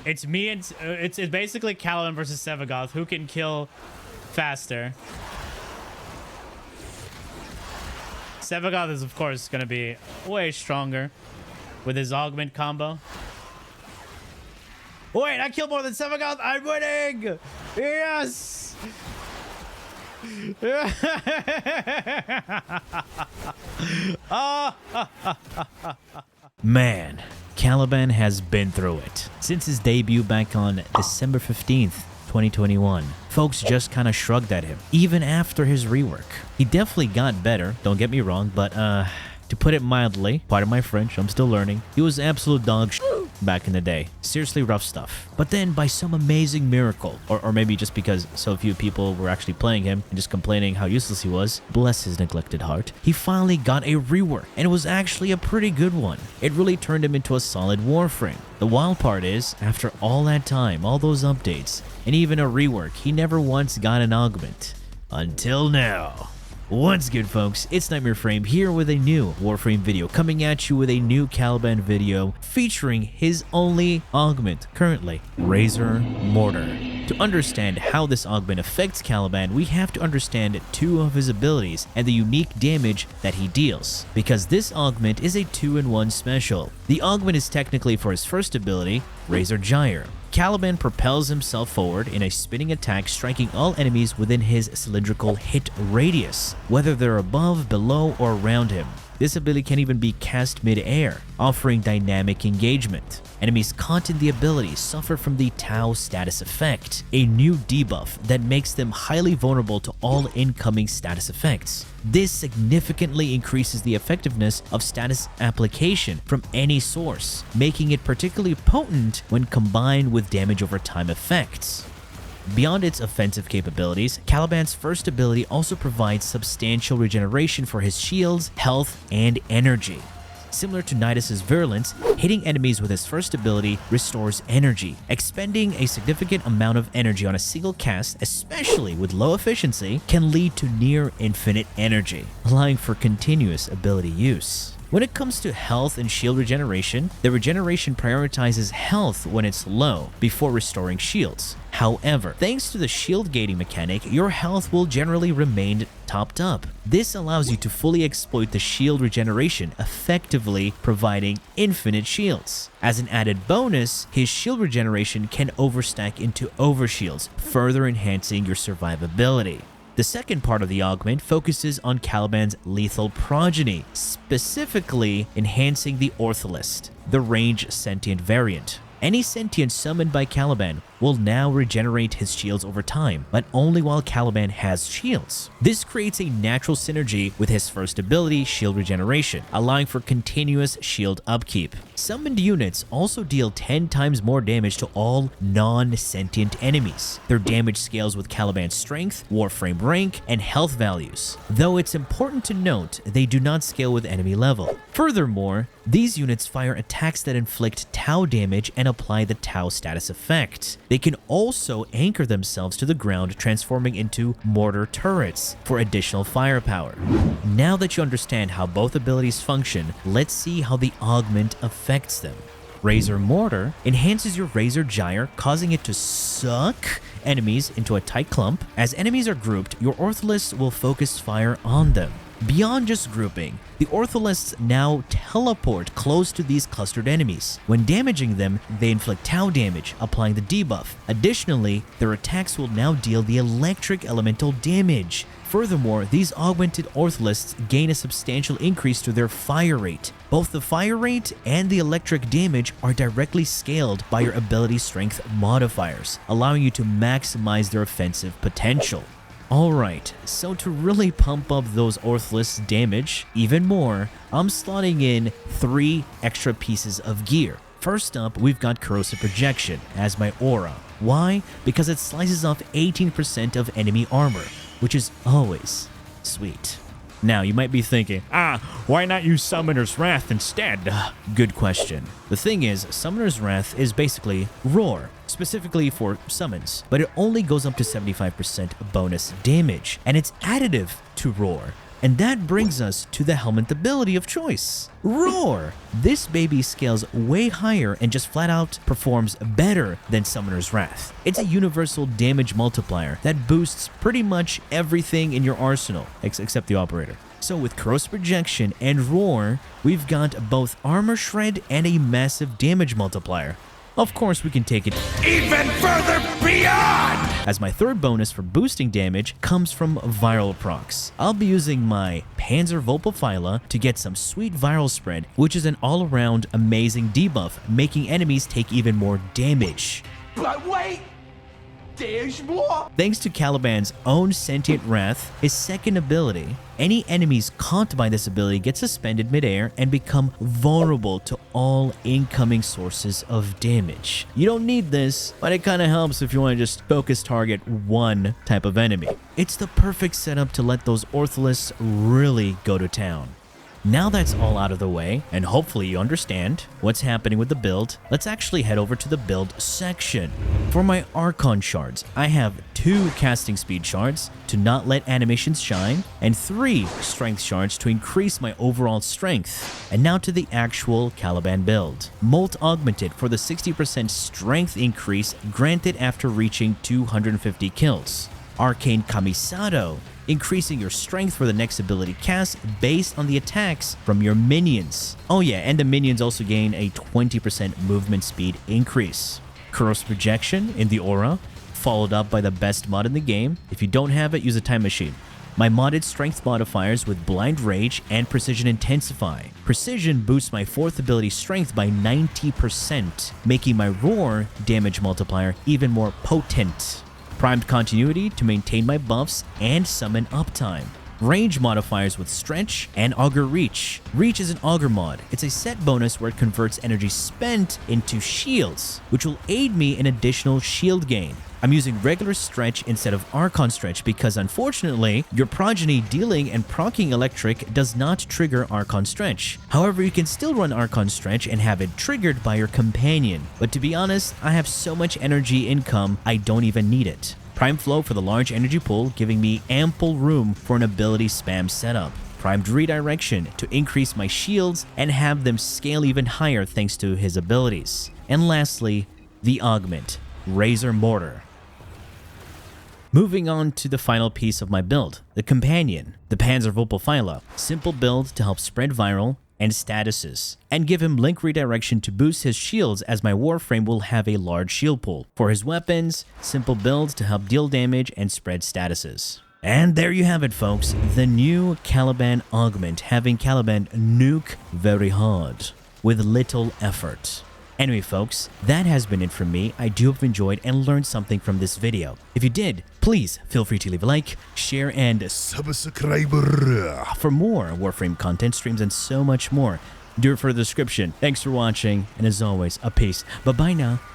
It's me and it's basically Caliban versus Sevagoth. Who can kill faster? Sevagoth is, of course, going to be way stronger with his augment combo. Wait, I killed more than Sevagoth. I'm winning. Yes. Man, Caliban has been through it. Since his debut back on December 15th, 2021, folks just kind of shrugged at him, even after his rework. He definitely got better, don't get me wrong, but to put it mildly, pardon my French, I'm still learning, he was absolute dog shit back in the day. Seriously rough stuff. But then by some amazing miracle, or maybe just because so few people were actually playing him and just complaining how useless he was, bless his neglected heart, he finally got a rework, and it was actually a pretty good one. It really turned him into a solid Warframe. The wild part is, after all that time, all those updates, and even a rework, he never once got an augment. Until now. What's good, folks? It's KnightmareFrame here with a new Warframe video, coming at you with a new Caliban video featuring his only augment currently, Razor Mortar. To understand how this augment affects Caliban, we have to understand two of his abilities and the unique damage that he deals, because this augment is a 2-in-1 special. The augment is technically for his first ability, Razor Gyre. Caliban propels himself forward in a spinning attack, striking all enemies within his cylindrical hit radius, whether they're above, below, or around him. This ability can even be cast mid-air, offering dynamic engagement. Enemies caught in the ability suffer from the Tau status effect, a new debuff that makes them highly vulnerable to all incoming status effects. This significantly increases the effectiveness of status application from any source, making it particularly potent when combined with damage over time effects. Beyond its offensive capabilities, Caliban's first ability also provides substantial regeneration for his shields, health, and energy. Similar to Nidus's Virulence, hitting enemies with his first ability restores energy. Expending a significant amount of energy on a single cast, especially with low efficiency, can lead to near infinite energy, allowing for continuous ability use. When it comes to health and shield regeneration, the regeneration prioritizes health when it's low before restoring shields. However, thanks to the shield gating mechanic, your health will generally remain topped up. This allows you to fully exploit the shield regeneration, effectively providing infinite shields. As an added bonus, his shield regeneration can overstack into overshields, further enhancing your survivability. The second part of the augment focuses on Caliban's lethal progeny, specifically enhancing the Ortholist, the range sentient variant. Any sentient summoned by Caliban will now regenerate his shields over time, but only while Caliban has shields. This creates a natural synergy with his first ability, Shield Regeneration, allowing for continuous shield upkeep. Summoned units also deal 10 times more damage to all non-sentient enemies. Their damage scales with Caliban's strength, Warframe rank, and health values, though it's important to note they do not scale with enemy level. Furthermore, these units fire attacks that inflict Tau damage and apply the Tau status effect. They can also anchor themselves to the ground, transforming into mortar turrets for additional firepower. Now that you understand how both abilities function, let's see how the augment affects them. Razor Mortar enhances your Razor Gyre, causing it to suck enemies into a tight clump. As enemies are grouped, your Ortholists will focus fire on them. Beyond just grouping, the Ortholists now teleport close to these clustered enemies. When damaging them, they inflict Tau damage, applying the debuff. Additionally, their attacks will now deal the electric elemental damage. Furthermore, these augmented Ortholists gain a substantial increase to their fire rate. Both the fire rate and the electric damage are directly scaled by your ability strength modifiers, allowing you to maximize their offensive potential. Alright, so to really pump up those Ortholists' damage even more, I'm slotting in 3 extra pieces of gear. First up, we've got Corrosive Projection as my aura. Why? Because it slices off 18% of enemy armor, which is always sweet. Now, you might be thinking, why not use Summoner's Wrath instead? Good question. The thing is, Summoner's Wrath is basically Roar, specifically for summons, but it only goes up to 75% bonus damage, and it's additive to Roar. And that brings us to the Helminth ability of choice, Roar. This baby scales way higher and just flat out performs better than Summoner's Wrath. It's a universal damage multiplier that boosts pretty much everything in your arsenal, except the operator. So with Corrosive Projection and Roar, we've got both Armor Shred and a massive damage multiplier. Of course, we can take it even further beyond! As my third bonus for boosting damage comes from viral procs. I'll be using my Panzervulpaphyla to get some sweet viral spread, which is an all-around amazing debuff, making enemies take even more damage. But wait! There's more! Thanks to Caliban's own Sentient Wrath, his second ability, any enemies caught by this ability get suspended midair and become vulnerable to all incoming sources of damage. You don't need this, but it kind of helps if you want to just focus target one type of enemy. It's the perfect setup to let those Ortholysts really go to town. Now that's all out of the way, and hopefully you understand what's happening with the build, let's actually head over to the build section. For my Archon Shards, I have 2 casting speed shards to not let animations shine, and 3 strength shards to increase my overall strength. And now to the actual Caliban build. Molt augmented for the 60% strength increase granted after reaching 250 kills. Arcane Kamisado, increasing your strength for the next ability cast based on the attacks from your minions. Oh yeah, and the minions also gain a 20% movement speed increase. Corrosive Projection in the aura, followed up by the best mod in the game. If you don't have it, use a time machine. My modded strength modifiers with Blind Rage and Precision Intensify. Precision boosts my 4th ability strength by 90%, making my Roar damage multiplier even more potent. Primed Continuity to maintain my buffs and summon uptime. Range modifiers with Stretch and Augur Reach. Reach is an Augur mod. It's a set bonus where it converts energy spent into shields, which will aid me in additional shield gain. I'm using regular Stretch instead of Archon Stretch because unfortunately, your Progeny dealing and proccing electric does not trigger Archon Stretch. However, you can still run Archon Stretch and have it triggered by your companion. But to be honest, I have so much energy income, I don't even need it. Prime Flow for the large energy pool, giving me ample room for an ability spam setup. Primed Redirection to increase my shields and have them scale even higher thanks to his abilities. And lastly, the Augment, Razor Mortar. Moving on to the final piece of my build, the Companion, the Panzervulpaphyla. Simple build to help spread viral and statuses, and give him link redirection to boost his shields as my Warframe will have a large shield pool. For his weapons, simple build to help deal damage and spread statuses. And there you have it, folks, the new Caliban augment, having Caliban nuke very hard, with little effort. Anyway, folks, that has been it from me. I do hope you enjoyed and learned something from this video. If you did, please feel free to leave a like, share, and subscribe for more Warframe content, streams, and so much more. Do it for the description. Thanks for watching, and as always, a peace. Bye-bye now.